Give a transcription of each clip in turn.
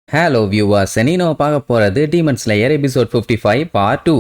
Hello viewers, இனி நம்ம பார்க்க போறது demon slayer episode 55 part 2.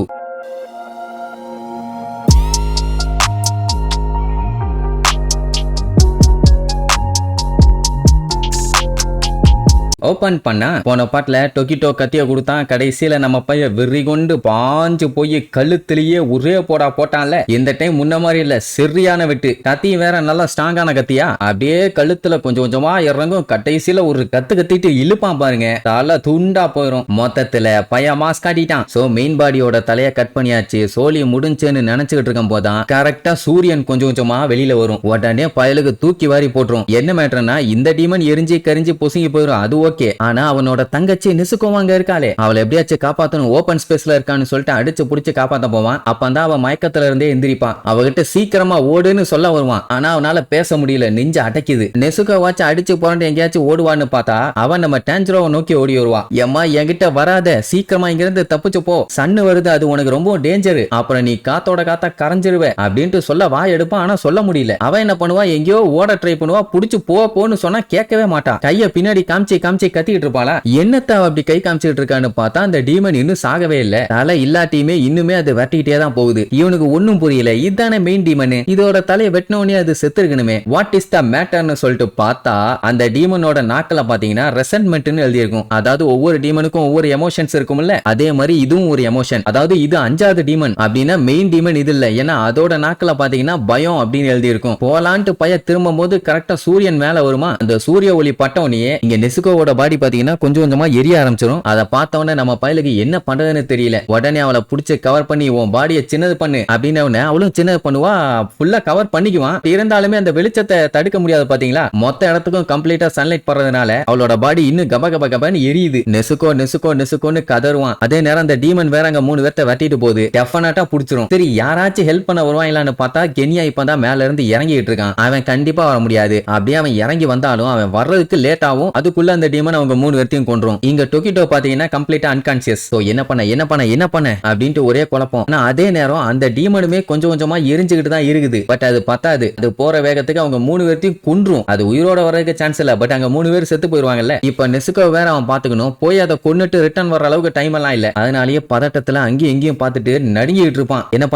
Open பண்ணா போன பாட்டுல டொக்கிட்டோ கத்திய கொடுத்தான். கடைசியில நம்ம பையன் வெறி கொண்டு பாஞ்சு போய் கழுத்திலேயே ஒரே போட்டான்ல. இந்த டைம் முன்ன மாதிரி இல்ல, சரியான வெட்டு. கத்தி வேற நல்லா ஸ்ட்ராங்கான கத்தியா, அப்படியே கழுத்துல கொஞ்சம் கொஞ்சமா இறங்கும். கடைசியில ஒரு கத்திட்டு இழுப்பான் பாருங்க, தலை துண்டா போயிடும். மொத்தத்துல பையன் மாஸ் காட்டிட்டான். சோ மெயின் பாடியோட தலைய கட் பண்ணியாச்சு. சோழி முடிஞ்சுன்னு நினைச்சுக்கிட்டு இருக்கும் போதான் கரெக்டா சூரியன் கொஞ்சம் கொஞ்சமா வெளியில வரும். உடனே பயலுக்கு தூக்கி வாரி போட்டுரும். என்ன மேட்டர்னா, இந்த டீமன் எரிஞ்சு கரிஞ்சு பொசுங்கி போயிடும். அது ஓகே, ஆனா அவனோட தங்கச்சி நிசுக்கும் அங்க இருக்காளே, அவளை எப்படியாச்சும் காப்பாத்தணும். ஓபன் ஸ்பேஸ்ல இருக்கான்னு சொல்லிட்டு அடிச்சு புடிச்சு காப்பாத்த போவான். அப்பதான் அவன் மயக்கத்துல இருந்தே எந்திரிப்பான். அவகிட்ட சீக்கிரமா ஓடுன்னு சொல்ல வருவான். ஆனா அவனால பேச முடியல, நெஞ்சு அடைக்குது. நெசுக்க வாச்சு அடிச்சு போறான்னு எங்கேயாச்சும் ஓடுவான்னு பார்த்தா அவன் நம்ம டேஞ்சரோவை நோக்கி ஓடி வருவான். ஏமா என்கிட்ட வராத, சீக்கிரமா இங்க இருந்து தப்பிச்சு போ, சன்னு வருது, அது உனக்கு ரொம்ப டேஞ்சர், அப்புறம் நீ காத்தோட காத்தா கரைஞ்சிருவே அப்படின்ட்டு சொல்ல வாய் எடுப்பான். ஆனா சொல்ல முடியல. அவன் என்ன பண்ணுவா, எங்கேயோ ஓட ட்ரை பண்ணுவா. புடிச்சு போன்னு சொன்னா கேட்கவே மாட்டான். கைய பின்னாடி காமிச்சு கத்திட்டு இருப்பாளா. என்னத்த அப்படி கை காமிச்சிட்டு இருக்கான்னு பார்த்தா அந்த டீமன் இன்னும் சாகவே இல்ல. தலை இல்லாட்டியுமே இன்னுமே அது வெட்டிக்கிட்டே தான் போகுது. இவனுக்கு ஒன்னும் புரியல, இதுதானே மெயின் டீமன், இதோட தலையை வெட்டினோடனே அது செத்து இருக்கணுமே. வாட் இஸ் த மேட்டர்னு சொல்லிட்டு பார்த்தா அந்த டீமனோட நாக்கல பாத்தீங்கன்னா ரெசன்ட்மெண்ட்னு எழுதியிருக்கும். அதாவது ஒவ்வொரு டீமனுக்கும் ஒவ்வொரு எமோஷன்ஸ் இருக்கும்ல, அதே மாதிரி இதுவும் ஒரு எமோஷன். அதாவது இது 5வது டீமன் அப்படின்னா மெயின் டீமன் இது இல்ல. ஏன்னா அதோட நாக்கல பாத்தீங்கன்னா பயம் அப்படின்னு எழுதியிருக்கும். போலான்ட்டு பைய திரும்பும் போது கரெக்டா சூரியன் மேல வருமா. அந்த சூரிய ஒளி பட்டவனே இங்க நெசுகோவோட பாடி பாத்தீங்கன்னா கொஞ்சம் கொஞ்சமா எரிய ஆரம்பிச்சிடும். அதை பார்த்தவொடனே நம்ம பயலுக்கு என்ன பண்றதுன்னு தெரியல. உடனே அவளை பிடிச்சி கவர் பண்ணி உன் பாடியை சின்னது பண்ணு அப்படின்னு அவளும் சின்னது பண்ணுவா. ஃபுல்லா கவர் பண்ணிக்குவான். இருந்தாலுமே அந்த வெளிச்சத்தை தடுக்க முடியாது பாத்தீங்களா. மொத்த இடத்துக்கும் கம்ப்ளீட்டா சன்லைட் படுறதுனால அவளோட பாடி இன்னும் கபன்னு எரியுது. நெசுக்கோன்னு கதறுவான். அதே நேரம் அந்த டீமன் வேற அங்க 3 பேர்த்த வெட்டிட்டு போகுது. டெஃபனட்டா புடிச்சிரும். சரி, யாராச்சும் ஹெல்ப் பண்ண வருவாங்களான்னு பார்த்தா கெனியா இப்பதான் மேல இருந்து இறங்கிட்டு இருக்கான். அவன் கண்டிப்பா வர முடியாது. அப்படியே அவன் இறங்கி வந்தாலும் அவன் வர்றதுக்கு லேட் ஆகும். அதுக்குள்ள அந்த டீமன் அவங்க 3 பேர்த்தையும் கொன்றும். இங்க டொக்கிட்டோ பாத்தீங்கன்னா கம்ப்ளீட்டா அன்கான்சியஸ். சோ என்ன பண்ண அப்படின்ட்டு ஒரே குழப்பம். ஆனா அதே நேரம் அந்த டீமனுமே கொஞ்சம் கொஞ்சமா எரிஞ்சுக்கிட்டு தான் இருக்குது. பட் அது பத்தாது. அது போற வேகத்துக்கு அவங்க 3 பேர்த்தையும் கொன்றும். அது உயிரோட வரதுக்கு சான்ஸ் இல்ல. பட் அங்க 3 பேர் செத்து போயிருவாங்கல்ல. இப்ப நெசுக்கோ வேற அவன் பாத்துக்கணும். போய் அதை கொன்னுட்டு ரிட்டர்ன் வர அளவுக்கு டைம் எல்லாம் இல்ல. அதனாலேயே பதட்டத்துல அங்கேயும் எங்கேயும் பார்த்துட்டு நடுங்கிட்டு இருப்பான். என்ன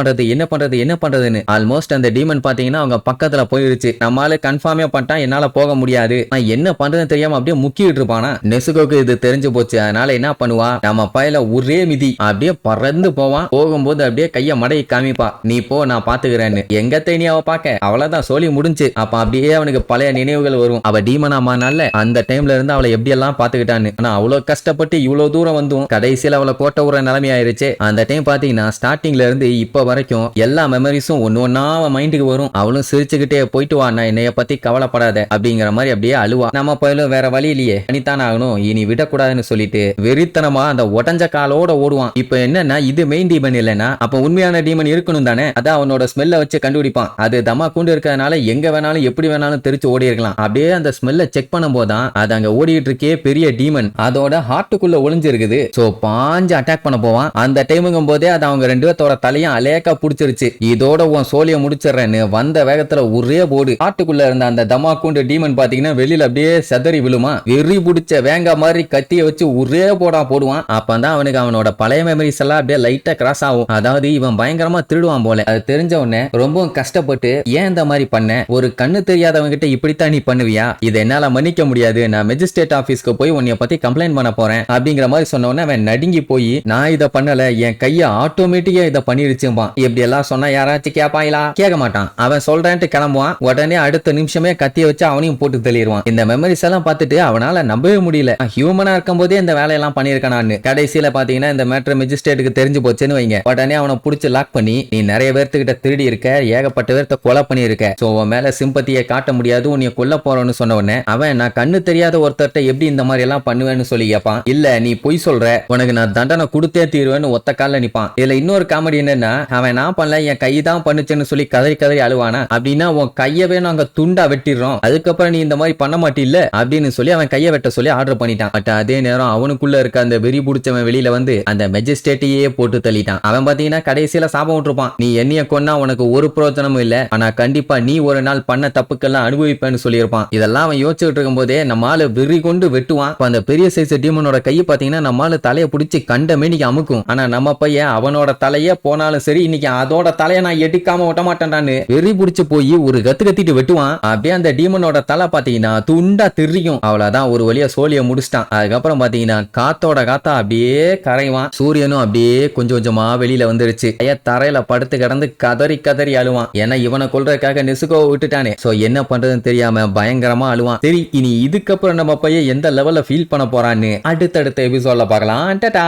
பண்றதுன்னு. ஆல்மோஸ்ட் அந்த டீமன் பாத்தீங்கன்னா அவங்க பக்கத்துல போயிருச்சு. நம்மளால கன்ஃபார்மே பண்ணிட்டான், என்னால போக முடியாது, என்ன பண்றதுன்னு தெரியாம அப்படியே முக்கிட்டு இருப்பானா. நெசுகோக்கு இது தெரிஞ்சு போச்சு. அதனால என்ன பண்ணுவா, நம்ம பையில ஒரே மிதி அப்படியே பறந்து போவான். போகும்போது அப்படியே கைய மடை காமிப்பா, நீ போ நான் பாத்துக்கிறேன்னு. எங்க தேனி அவ பாக்க அவ்வளவுதான், சொல்லி முடிஞ்சு. அப்ப அப்படியே அவனுக்கு பழைய நினைவுகள் வரும். அவ டீமனாமானால அந்த டைம்ல இருந்து அவளை எப்படி எல்லாம் பாத்துக்கிட்டான்னு. ஆனா அவ்வளவு கஷ்டப்பட்டு இவ்வளவு தூரம் வந்தும் கடைசியில அவளை கோட்ட உற நிலைமை ஆயிருச்சு. அந்த டைம் பாத்தீங்கன்னா ஸ்டார்டிங்ல இருந்து இப்ப வரைக்கும் எல்லா மெமரிஸும் ஒன்னா அவன் மைண்டுக்கு வரும். அவளும் சிரிச்சுக்கிட்டே போயிட்டு வா, நான் என்னைய பத்தி கவலைப்படாத அப்படிங்கிற மாதிரி அப்படியே அழுவா. நம்ம பயிலும் வேற வழி இல்லையே, பண்ணித்தான் ஆகணும், இனி விடக்கூடாதுன்னு சொல்லிட்டு வெறித்தனமா அந்த உடஞ்ச காலோட ஓடுவான். இப்ப என்னன்னா இது மெயின் டீமன் இல்லைன்னா அப்ப உண்மையான டீமன் இருக்கணும் தானே. அதான் அவனோட ஸ்மெல்ல வச்சு கண்டுபிடிப்பான். அது தமா கூண்டு இருக்கிறதுனால எங்க வேணாலும் எப்படி வேணாலும் தெரிச்சு ஓடி இருக்கலாம். அப்படியே அந்த ஸ்மெல்ல செக் பண்ணும் போதான் அது அங்க ஓடிட்டு இருக்கே பெரிய டீமன் அதோட ஹார்ட்டுக்குள்ள ஒளிஞ்சிருக்குது. சோ பாஞ்சு அட்டாக் பண்ண போவான். அந்த டைமுங்கும் போதே அது அவங்க 2 பேர்த்தோட தலையும் அலேக்கா புடிச்சிருச்சு. இதோட உன் சோழிய முடிச்சிடறேன்னு வந்த வேகத்துல ஒரே போடு. ஹார்ட்டுக்குள்ள இருந்த அந்த தமா கூண்டு டீமன் பாத்தீங்கன்னா வெளியில அப்படியே செதறி விழுமா. வெறி பிடிச்ச வேங்க மாதிரி கத்திய வச்சு ஒரே போடுவான். அப்பதான் அவனுக்கு அவனோட பழைய மெமரிஸ் எல்லாம் அப்படியே லைட்டா கிராஸ் ஆகும். அதாவது இவன் பயங்கரமா திருடுவான் போல. அது தெரிஞ்ச உடனே ரொம்ப கஷ்டப்பட்டு, ஏன் இந்த மாதிரி பண்ண, ஒரு கண்ணு தெரியாதவங்க கிட்ட இப்படித்தான் நீ பண்ணுவியா, இதை என்னால மன்னிக்க முடியாது, நான் மெஜிஸ்ட்ரேட் ஆபீஸ்க்கு போய் உன்னைய பத்தி கம்ப்ளைண்ட் பண்ண போறேன் அப்படிங்கிற மாதிரி சொன்ன உடனே அவன் நடுங்கி போய், நான் இதை பண்ணல, என் கைய ஆட்டோமேட்டிக்கா இதை பண்ணிருச்சுப்பான். இப்படி எல்லாம் சொன்னா யாராச்சும் கேட்பாங்களா? கேட்க மாட்டான். அவன் சொல்றேன்ட்டு கிளம்புவான். உடனே அடுத்த நிமிஷமே கத்திய வச்சு அவனையும் போட்டு தள்ளிடுவான். இந்த மெமரிஸ் எல்லாம் பார்த்துட்டு அவனால நம்பவே முடியல. ஹியூமனா இருக்கும் போதே இந்த வேலையெல்லாம் பண்ணிருக்கானு. கடைசியில பாத்தீங்கன்னா இந்த மேட்டர் மெஜிஸ்ட்ரேட்டுக்கு தெரிஞ்சு போச்சுன்னு வைங்க. உடனே அவனை புடிச்சு லாக் பண்ணி, நீ நிறைய பேர்த்துக்கிட்ட திருடி இருக்க, ஏகப்பட்ட பேர்த்த கொலை பண்ணிருக்க, சோ உன் மேல சிம்பத்தியை காட்ட முடியாது, உன்னை கொல்ல போறோம்னு சொன்ன உடனே அவன், நான் கண்ணு தெரியாத ஒருத்தர்ட்ட எப்படி இந்த மாதிரி எல்லாம் பண்ணுவேன்னு சொல்லி கேட்பான். இல்ல நீ பொய் சொல்ற, உனக்கு நான் தண்டனை கொடுத்தே தீருவேன்னு ஒத்த கால நிப்பான். இதுல இன்னொரு காமெடி என்னன்னா, அவன் நான் பண்ணல, என் கை தான் பண்ணுச்சுன்னு சொல்லி கதறி அழுவானா. அப்படின்னா உன் கையவே நாங்க துண்டா வெட்டிடுறோம், அதுக்கப்புறம் நீ இந்த மாதிரி பண்ண மாட்டில்ல அப்படின்னு சொல்லி அவன் கையை வெட்ட சொல்லி ஆர்டர் பண்ணிட்டான். பட் அதே நேரம் அவனுக்குள்ள இருக்க அந்த வெறி புடிச்சவன் வெளியில வந்து அந்த மெஜஸ்டேட்டையே போட்டு தள்ளிட்டான். அவன் பாத்தீங்கன்னா கடைசியில சாபம் விட்டுருப்பான். நீ என்னைய கொன்னா உனக்கு ஒரு பிரயோஜனமும் இல்ல, ஆனா கண்டிப்பா நீ ஒரு நாள் பண்ண தப்புக்கெல்லாம் அனுபவிப்பேன்னு சொல்லியிருப்பான். இதெல்லாம் அவன் யோசிச்சுட்டு இருக்கும் போதே நம்மால வெறி கொண்டு வெட்டுவான். அந்த பெரிய சைஸ் டீமனோட கையை பாத்தீங்கன்னா நம்மால தலையை பிடிச்சி கண்டமே இன்னைக்கு அமுக்கும். ஆனா நம்ம பையன் அவனோட தலையே போனாலும் சரி இன்னைக்கு அதோட தலையை நான் எடுக்காம விட்ட மாட்டேன்டான்னு வெறி பிடிச்சு போய் ஒரு கத்து கத்திட்டு வெட்டுவான். அப்படியே அந்த டீமனோட தலை பாத்தீங்கன்னா துண்டா தெரியும். அவ்வளவுதான், ஒரு வழியா சோழிய முடிச்சிட்டான். அதுக்கப்புறம் பாத்தீங்கன்னா காத்தோட காத்தா அப்படியே கரைவான். சூரியனும் அப்படியே கொஞ்சம் கொஞ்சமா வெளியில வந்துருச்சு. தரையில படுத்து கிடந்து கதறி கதறி அழுவான். ஏன்னா இவனை கொல்றதுக்காக நெசுகோவை விட்டுட்டானே. சோ என்ன பண்றதுன்னு தெரியாம பயங்கரமா அழுவான். சரி, இனி இதுக்கப்புறம் நம்ம பையன் எந்த லெவல்ல ஃபீல் பண்ண போறான்னு அடுத்தடுத்த எபிசோட்ல பார்க்கலாம். டாடா.